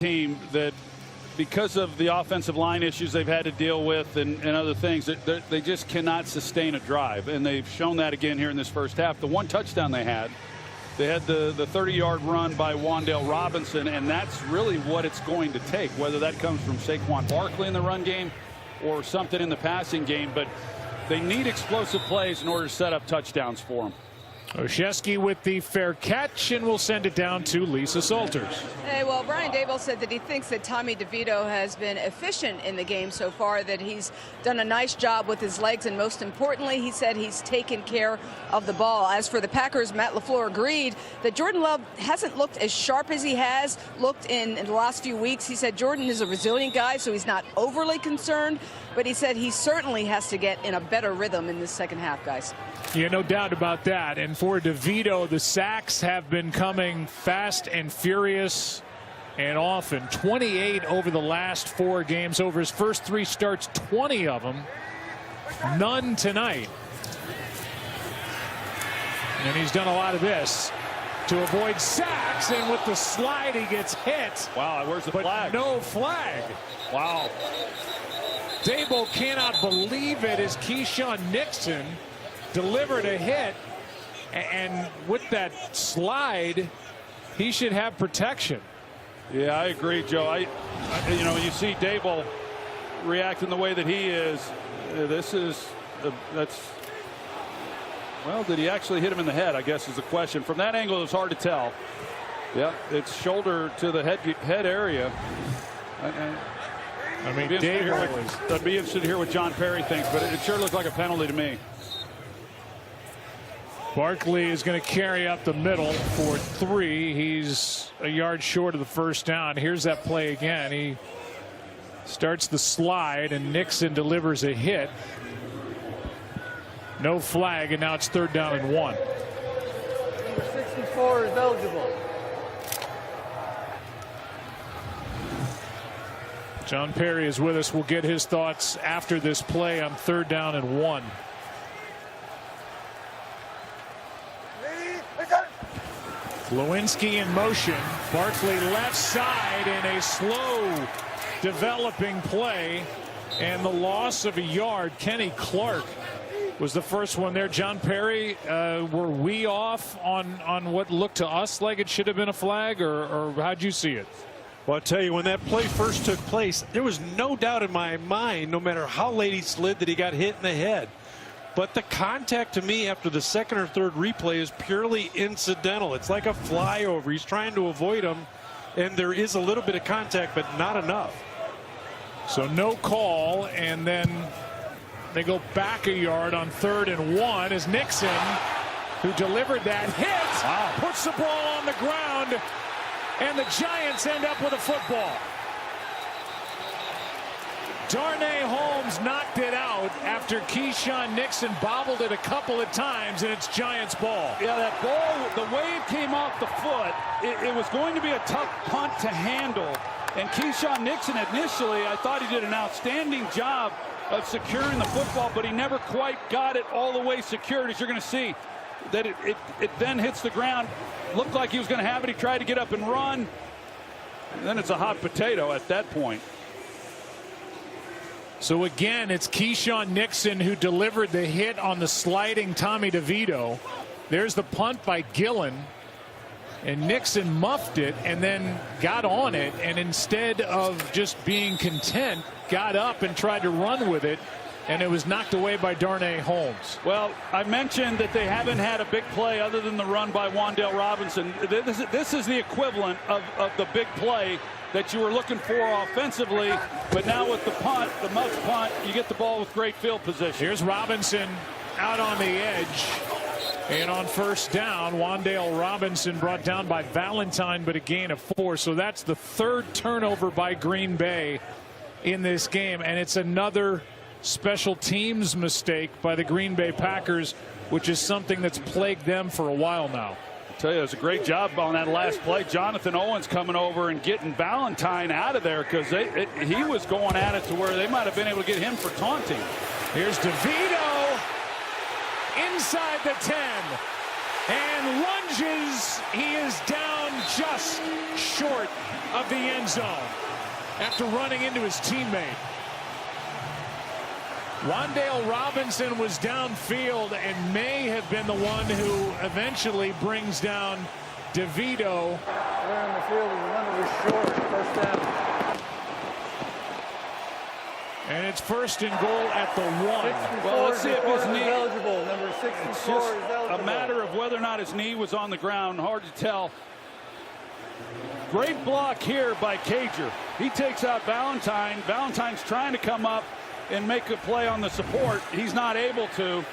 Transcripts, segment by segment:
team that, because of the offensive line issues they've had to deal with and other things, they just cannot sustain a drive. And they've shown that again here in this first half. The one touchdown they had the 30-yard run by Wan'Dale Robinson, and that's really what it's going to take, whether that comes from Saquon Barkley in the run game or something in the passing game. But they need explosive plays in order to set up touchdowns for them. Oshesky with the fair catch, and we'll send it down to Lisa Salters. Hey, well, Brian Daboll said that he thinks that Tommy DeVito has been efficient in the game so far, that he's done a nice job with his legs, and most importantly, he said he's taken care of the ball. As for the Packers, Matt LaFleur agreed that Jordan Love hasn't looked as sharp as he has looked in the last few weeks. He said Jordan is a resilient guy, so he's not overly concerned, but he said he certainly has to get in a better rhythm in this second half, guys. Yeah, no doubt about that. And for DeVito, the sacks have been coming fast and furious and often. 28 over the last 4 games. Over his first 3 starts, 20 of them. None tonight. And he's done a lot of this to avoid sacks, and with the slide he gets hit. Wow, where's the flag? No flag. Wow. Daboll cannot believe it as Keyshawn Nixon delivered a hit, and with that slide he should have protection. Yeah, I agree, Joe. You know, when you see Daboll reacting the way that he is, well, did he actually hit him in the head, I guess is the question. From that angle it's hard to tell. Yeah, it's shoulder to the head area. I mean, I'd be interested to hear what John Perry thinks, but it sure looked like a penalty to me. Barkley is going to carry up the middle for 3. He's a yard short of the first down. Here's that play again. He starts the slide, and Nixon delivers a hit. No flag, and now it's 3rd down and 1. Number 64 is eligible. John Perry is with us. We'll get his thoughts after this play on 3rd down and 1. Lewinsky in motion. Barkley left side in a slow developing play, and the loss of a yard. Kenny Clark was the first one there. John Perry, were we off on what looked to us like it should have been a flag, or how'd you see it? Well, I'll tell you, when that play first took place, there was no doubt in my mind, no matter how late he slid, that he got hit in the head. But the contact to me after the 2nd or 3rd replay is purely incidental. It's like a flyover. He's trying to avoid him, and there is a little bit of contact, but not enough. So no call, and then they go back a yard on 3rd and 1 as Nixon, who delivered that hit, puts the ball on the ground, and the Giants end up with a football. Darnay Holmes knocked it out after Keyshawn Nixon bobbled it a couple of times, and it's Giants ball. Yeah, that ball, the way it came off the foot, it was going to be a tough punt to handle. And Keyshawn Nixon initially, I thought he did an outstanding job of securing the football, but he never quite got it all the way secured. As you're going to see, that it then hits the ground. Looked like he was going to have it. He tried to get up and run. And then it's a hot potato at that point. So again, it's Keyshawn Nixon who delivered the hit on the sliding Tommy DeVito. There's the punt by Gillen, and Nixon muffed it and then got on it, and instead of just being content, got up and tried to run with it, and it was knocked away by Darnay Holmes. Well, I mentioned that they haven't had a big play other than the run by Wan'Dale Robinson. This is the equivalent of the big play that you were looking for offensively, but now with the punt, the muff punt, you get the ball with great field position. Here's Robinson out on the edge, and on 1st down, Wan'Dale Robinson brought down by Valentine, but a gain of 4. So that's the 3rd turnover by Green Bay in this game, and it's another special teams mistake by the Green Bay Packers, which is something that's plagued them for a while now. I tell you, it was a great job on that last play. Jonathan Owens coming over and getting Valentine out of there, because he was going at it to where they might have been able to get him for taunting. Here's DeVito inside the 10 and lunges. He is down just short of the end zone after running into his teammate. Wandale Robinson was downfield and may have been the one who eventually brings down DeVito. There in the field, his number was short. First down. And it's first and goal at the 1. Well, let's see if his knee. Eligible. Number 64 It's is just eligible. a matter of whether or not his knee was on the ground. Hard to tell. Great block here by Cager. He takes out Valentine. Valentine's trying to come up and make a play on the support. He's not able to.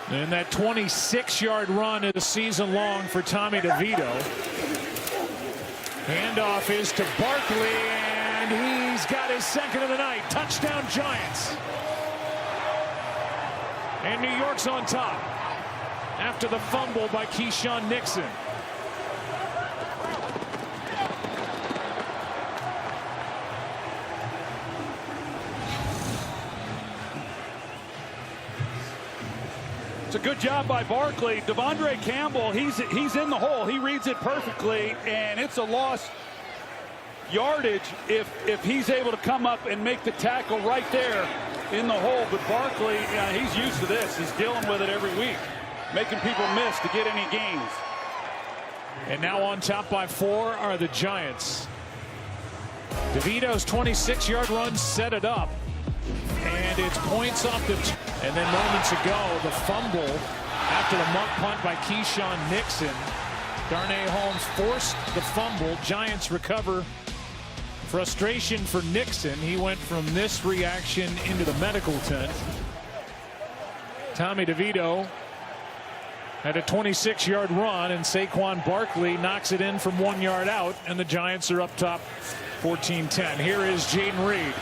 And that 26-yard run is season long for Tommy DeVito. Handoff is to Barkley, and he's got his second of the night. Touchdown Giants. And New York's on top after the fumble by Keyshawn Nixon. It's a good job by Barkley. Devondre Campbell, he's in the hole. He reads it perfectly, and it's a lost yardage if he's able to come up and make the tackle right there in the hole. But Barkley, he's used to this. He's dealing with it every week, making people miss to get any gains. And now on top by 4 are the Giants. DeVito's 26-yard run set it up. And it's points off the... And then moments ago, the fumble after the muck punt by Keyshawn Nixon. Darnay Holmes forced the fumble. Giants recover. Frustration for Nixon. He went from this reaction into the medical tent. Tommy DeVito had a 26-yard run, and Saquon Barkley knocks it in from 1 yard out, and the Giants are up top 14-10. Here is Jaden Reed.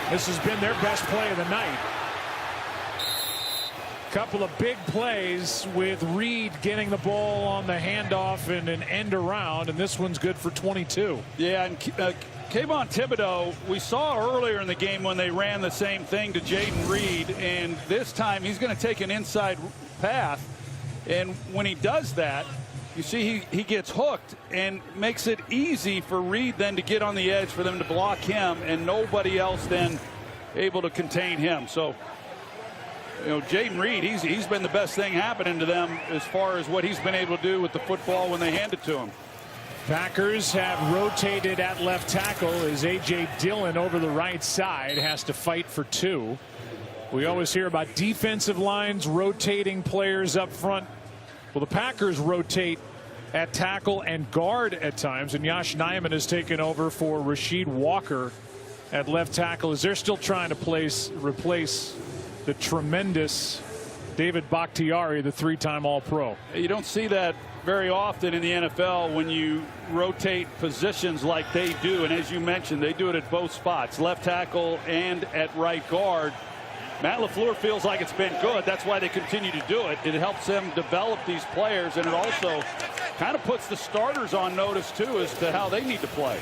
This has been their best play of the night. Couple of big plays with Reed getting the ball on the handoff and an end around, and this one's good for 22. Yeah, and Kayvon Thibodeau, we saw earlier in the game when they ran the same thing to Jaden Reed, and this time he's going to take an inside path, and when he does that, you see he gets hooked and makes it easy for Reed then to get on the edge for them to block him, and nobody else then able to contain him. So, you know, Jaden Reed, he's been the best thing happening to them as far as what he's been able to do with the football when they hand it to him. Packers have rotated at left tackle as A.J. Dillon over the right side has to fight for 2. We always hear about defensive lines rotating players up front. Well, the Packers rotate at tackle and guard at times, and Yosh Nijman has taken over for Rasheed Walker at left tackle as they're still trying to replace the tremendous David Bakhtiari, the 3-time All-Pro. You don't see that very often in the NFL when you rotate positions like they do, and as you mentioned, they do it at both spots, left tackle and at right guard. Matt LaFleur feels like it's been good. That's why they continue to do it. It helps them develop these players, and it also kind of puts the starters on notice too as to how they need to play.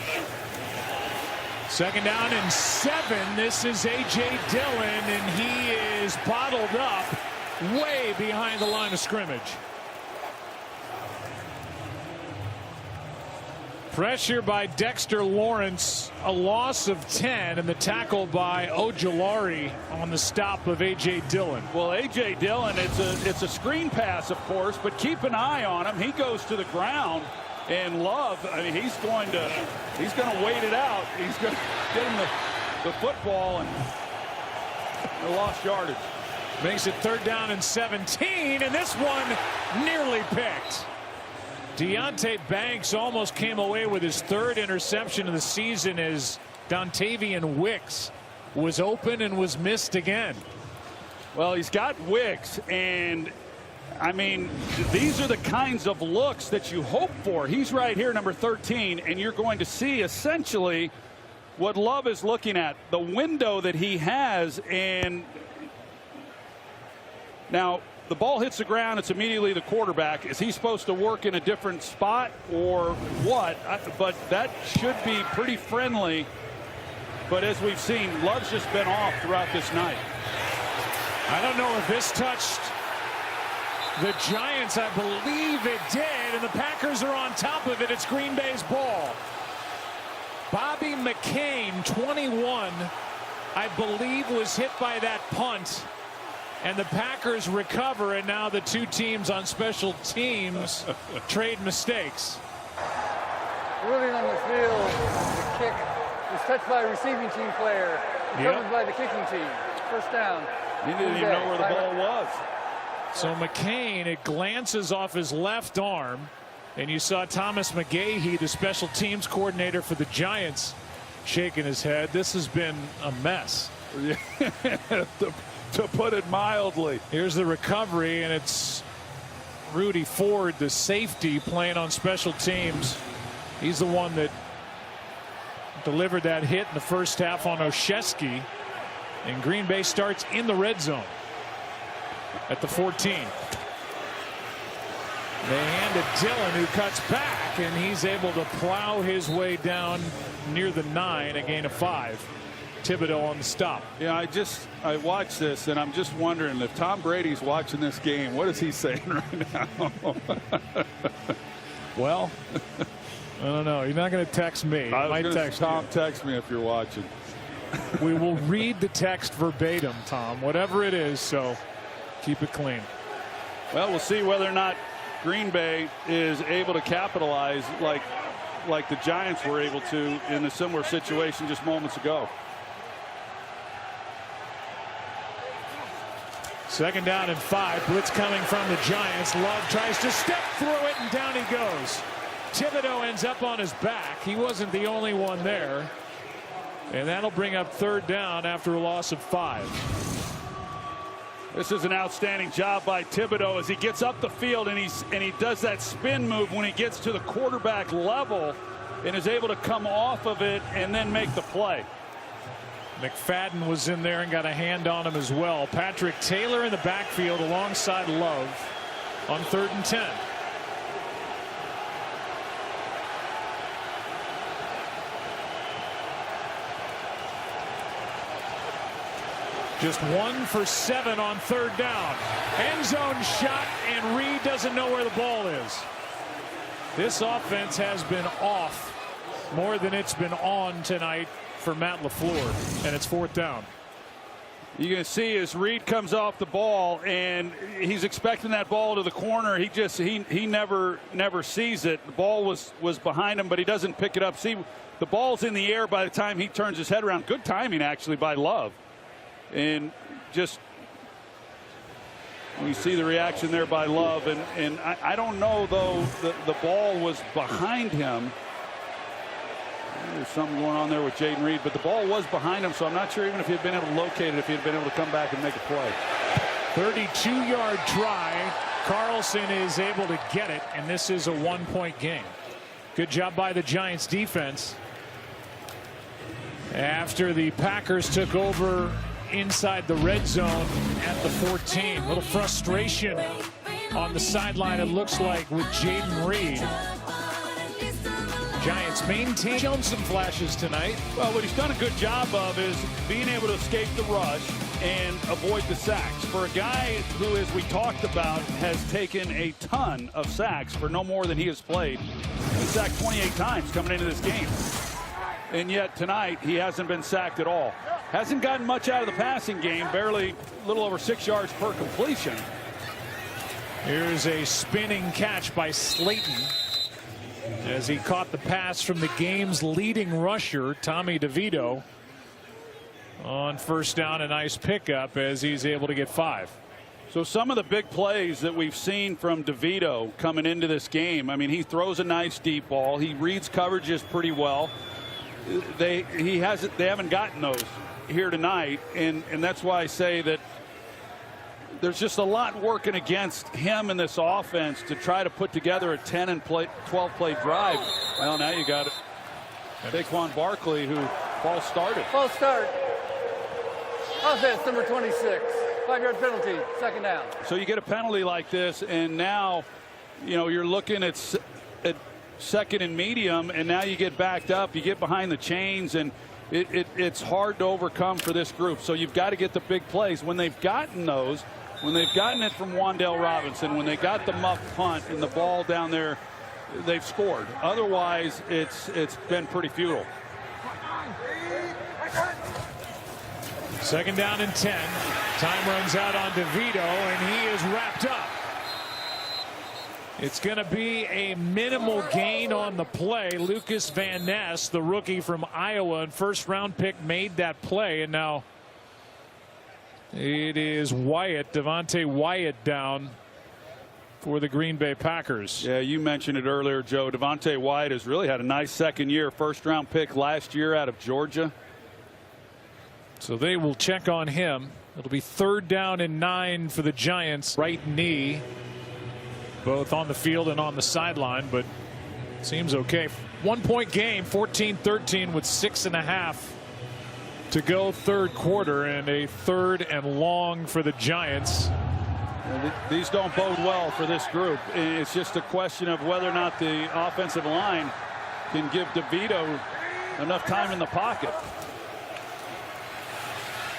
2nd down and 7. This is A.J. Dillon, and he is bottled up way behind the line of scrimmage. Pressure by Dexter Lawrence, a loss of 10, and the tackle by Ojulari on the stop of A.J. Dillon. Well, A.J. Dillon, it's a screen pass, of course, but keep an eye on him. He goes to the ground, and Love, I mean, he's going to wait it out. He's going to get him the football, and they lost yardage. Makes it 3rd down and 17, and this one nearly picked. Deonte Banks almost came away with his 3rd interception of the season as Dontavian Wicks was open and was missed again. Well, he's got Wicks, and I mean, these are the kinds of looks that you hope for. He's right here, number 13, and you're going to see essentially what Love is looking at, the window that he has. And now the ball hits the ground, it's immediately the quarterback. Is he supposed to work in a different spot or what? But that should be pretty friendly. But as we've seen, Love's just been off throughout this night. I don't know if this touched The Giants, I believe it did, and the Packers are on top of it. It's Green Bay's ball. Bobby McCain, 21, I believe was hit by that punt. And the Packers recover, and now the two teams on special teams trade mistakes. Ruling on the field, the kick was touched by a receiving team player. Recovered by the kicking team. First down. He didn't even know where the ball was. So McCain, it glances off his left arm, and you saw Thomas McGahee, the special teams coordinator for the Giants, shaking his head. This has been a mess. To put it mildly. Here's the recovery, and it's Rudy Ford, the safety, playing on special teams. He's the one that delivered that hit in the first half on Oshesky. And Green Bay starts in the red zone at the 14. They hand it Dillon, who cuts back, and he's able to plow his way down near the 9, a gain of 5. Thibodeau on the stop. Yeah, I watched this, and I'm just wondering if Tom Brady's watching this game, what is he saying right now? Well, I don't know. You're not going to text me. I might text Tom, you. text me if you're watching. We will read the text verbatim, Tom, whatever it is, so keep it clean. Well, we'll see whether or not Green Bay is able to capitalize like the Giants were able to in a similar situation just moments ago. Second down and 5. Blitz coming from the Giants. Love tries to step through it, and down he goes. Thibodeau ends up on his back. He wasn't the only one there. And that'll bring up third down after a loss of 5. This is an outstanding job by Thibodeau as he gets up the field, and he does that spin move when he gets to the quarterback level and is able to come off of it and then make the play. McFadden was in there and got a hand on him as well. Patrick Taylor in the backfield alongside Love on 3rd and 10. Just 1 for 7 on 3rd down. End zone shot, and Reed doesn't know where the ball is. This offense has been off more than it's been on tonight for Matt LaFleur, and it's 4th down. You can see as Reed comes off the ball, and he's expecting that ball to the corner. He never sees it. The ball was behind him, but he doesn't pick it up. See, the ball's in the air by the time he turns his head around. Good timing actually by Love. And just you see the reaction there by Love, and I don't know though the ball was behind him. There's something going on there with Jaden Reed, but the ball was behind him, so I'm not sure even if he had been able to locate it, if he had been able to come back and make a play. 32-yard try. Carlson is able to get it, and this is a 1-point game. Good job by the Giants defense. After the Packers took over inside the red zone at the 14. Little frustration on the sideline, it looks like, with Jaden Reed. Giants maintain. Shown some flashes tonight. Well, what he's done a good job of is being able to escape the rush and avoid the sacks. For a guy who, as we talked about, has taken a ton of sacks for no more than he has played. He sacked 28 times coming into this game. And yet tonight he hasn't been sacked at all. Hasn't gotten much out of the passing game, barely a little over 6 yards per completion. Here's a spinning catch by Slayton as he caught the pass from the game's leading rusher, Tommy DeVito, on 1st down. A nice pickup as he's able to get 5. So some of the big plays that we've seen from DeVito coming into this game, I mean, he throws a nice deep ball. He reads coverages pretty well. They haven't gotten those here tonight, and that's why I say that there's just a lot working against him in this offense to try to put together a 10 and 12 play drive. Well, now you got it. Saquon Barkley, who false started. False start. Offense number 26. 5-yard penalty. 2nd down. So you get a penalty like this, and now, you know, you're looking at 2nd and medium, and now you get backed up. You get behind the chains, and it's hard to overcome for this group. So you've got to get the big plays. When they've gotten those, when they've gotten it from Wan'Dale Robinson, when they got the muff punt and the ball down there, they've scored. Otherwise, it's been pretty futile. Second down and 10. Time runs out on DeVito, and he is wrapped up. It's going to be a minimal gain on the play. Lucas Van Ness, the rookie from Iowa and first-round pick, made that play, and now it is Wyatt, Devontae Wyatt, down for the Green Bay Packers. Yeah, you mentioned it earlier, Joe. Devontae Wyatt has really had a nice second year. First-round pick last year out of Georgia. So they will check on him. It'll be 3rd down and 9 for the Giants. Right knee, both on the field and on the sideline, but seems okay. 1-point game, 14-13 with 6.5 to go, third quarter, and a 3rd and long for the Giants. These don't bode well for this group. It's just a question of whether or not the offensive line can give DeVito enough time in the pocket.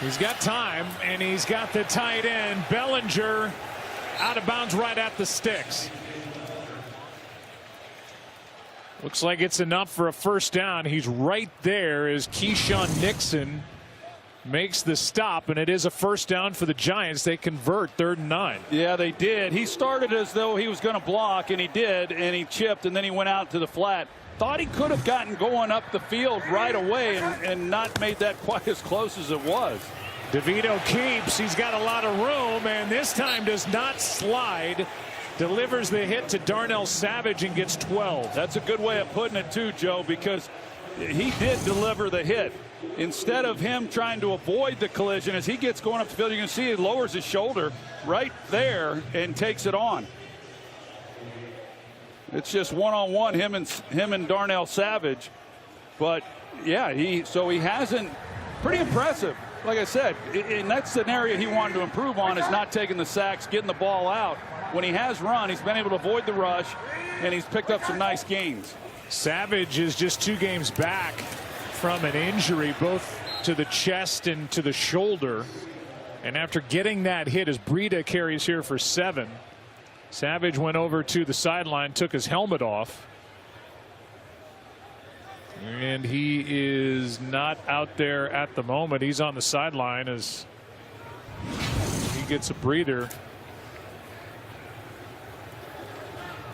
He's got time, and he's got the tight end, Bellinger, out of bounds right at the sticks. Looks like it's enough for a first down. He's right there as Keyshawn Nixon makes the stop, and it is a first down for the Giants. They convert, 3rd and 9. Yeah, they did. He started as though he was going to block, and he did, and he chipped, and then he went out to the flat. Thought he could have gotten going up the field right away and not made that quite as close as it was. DeVito keeps. He's got a lot of room, and this time does not slide. Delivers the hit to Darnell Savage and gets 12. That's a good way of putting it too, Joe, because he did deliver the hit. Instead of him trying to avoid the collision, as he gets going up the field, you can see he lowers his shoulder right there and takes it on. It's just one-on-one, him and Darnell Savage. But yeah, he hasn't. Pretty impressive. Like I said, in that scenario he wanted to improve on is not taking the sacks, getting the ball out. When he has run, he's been able to avoid the rush, and he's picked up some nice gains. Savage is just 2 games back from an injury, both to the chest and to the shoulder. And after getting that hit, as Breida carries here for 7, Savage went over to the sideline, took his helmet off. And he is not out there at the moment. He's on the sideline as he gets a breather.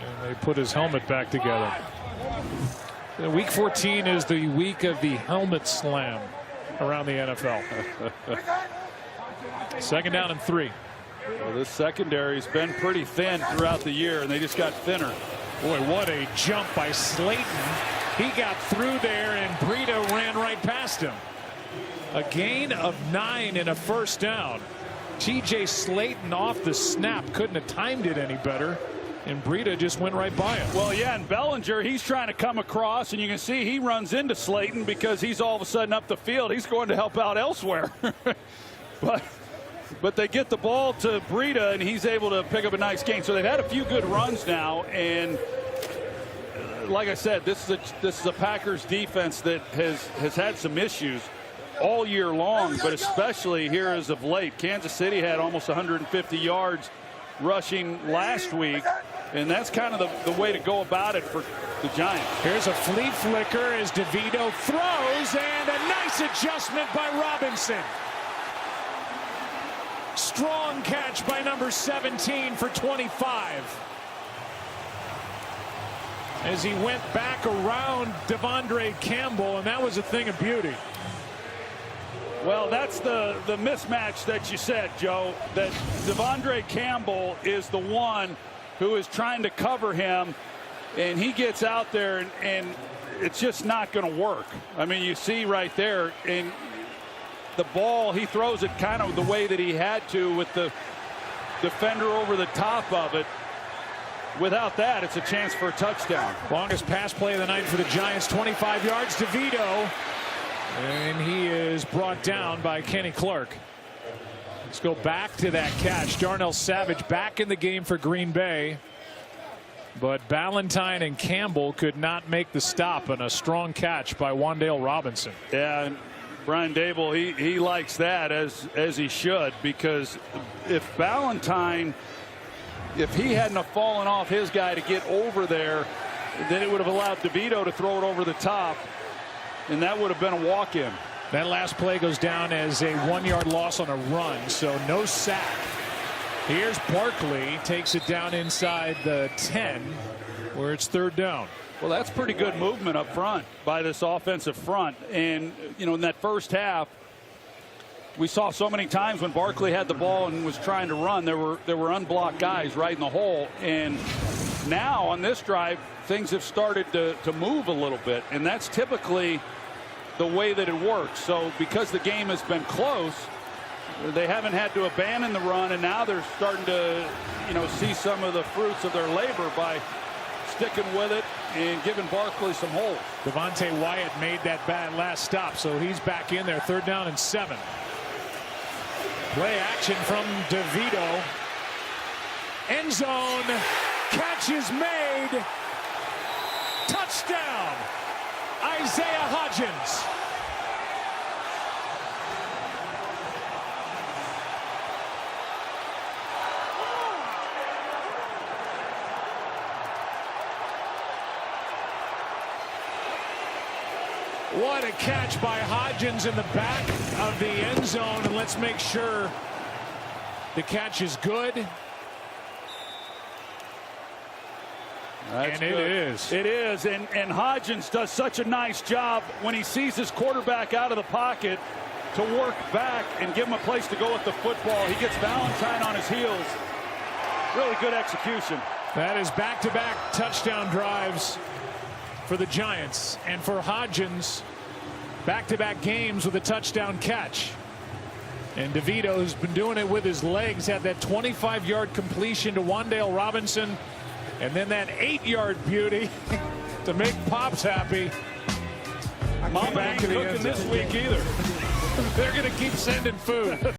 And they put his helmet back together. Week 14 is the week of the helmet slam around the NFL. 2nd down and 3. Well, this secondary's been pretty thin throughout the year, and they just got thinner. Boy, what a jump by Slayton. He got through there, and Breida ran right past him. A gain of 9 and a first down. TJ Slayton off the snap couldn't have timed it any better, and Breida just went right by him. Well, yeah, and Bellinger, he's trying to come across, and you can see he runs into Slayton because he's all of a sudden up the field. He's going to help out elsewhere. But they get the ball to Breida, and he's able to pick up a nice gain. So they've had a few good runs now, and like I said, this is a Packers defense that has had some issues all year long, but especially here as of late. Kansas City had almost 150 yards rushing last week, and that's kind of the way to go about it for the Giants. Here's a flea flicker as DeVito throws, and a nice adjustment by Robinson. Strong catch by number 17 for 25. As he went back around Devondre Campbell, and that was a thing of beauty. Well, that's the mismatch that you said, Joe, that Devondre Campbell is the one who is trying to cover him, and he gets out there, and it's just not going to work. I mean, you see right there, and the ball, he throws it kind of the way that he had to with the defender over the top of it. Without that, it's a chance for a touchdown. Longest pass play of the night for the Giants, 25 yards. DeVito, and he is brought down by Kenny Clark. Let's go back to that catch. Darnell Savage back in the game for Green Bay, but Ballantyne and Campbell could not make the stop, and a strong catch by Wan'Dale Robinson. Yeah, and Brian Dable, he likes that as he should, because if Ballantyne, if he hadn't have fallen off his guy to get over there, then it would have allowed DeVito to throw it over the top, and that would have been a walk-in. That last play goes down as a 1-yard loss on a run, so no sack. Here's Barkley, takes it down inside the 10, where it's 3rd down. Well, that's pretty good movement up front by this offensive front. And, you know, in that first half, we saw so many times when Barkley had the ball and was trying to run, there were unblocked guys right in the hole. And now on this drive, things have started to move a little bit, and that's typically the way that it works. So because the game has been close, they haven't had to abandon the run, and now they're starting to, you know, see some of the fruits of their labor by sticking with it and giving Barkley some holes. Devontae Wyatt made that bad last stop, so he's back in there. 3rd down and 7. Play action from DeVito. End zone. Catch is made. Touchdown. Isaiah Hodgins. What a catch by Hodgins in the back of the end zone, and let's make sure the catch is good. That's and good. It is. It is, and Hodgins does such a nice job when he sees his quarterback out of the pocket to work back and give him a place to go with the football. He gets Ballantyne on his heels. Really good execution. That is back-to-back touchdown drives for the Giants, and for Hodgins, back-to-back games with a touchdown catch. And DeVito, who's been doing it with his legs, had that 25-yard completion to Wan'Dale Robinson, and then that 8-yard beauty to make Pops happy. Mama ain't cooking this week either. They're going to keep sending food.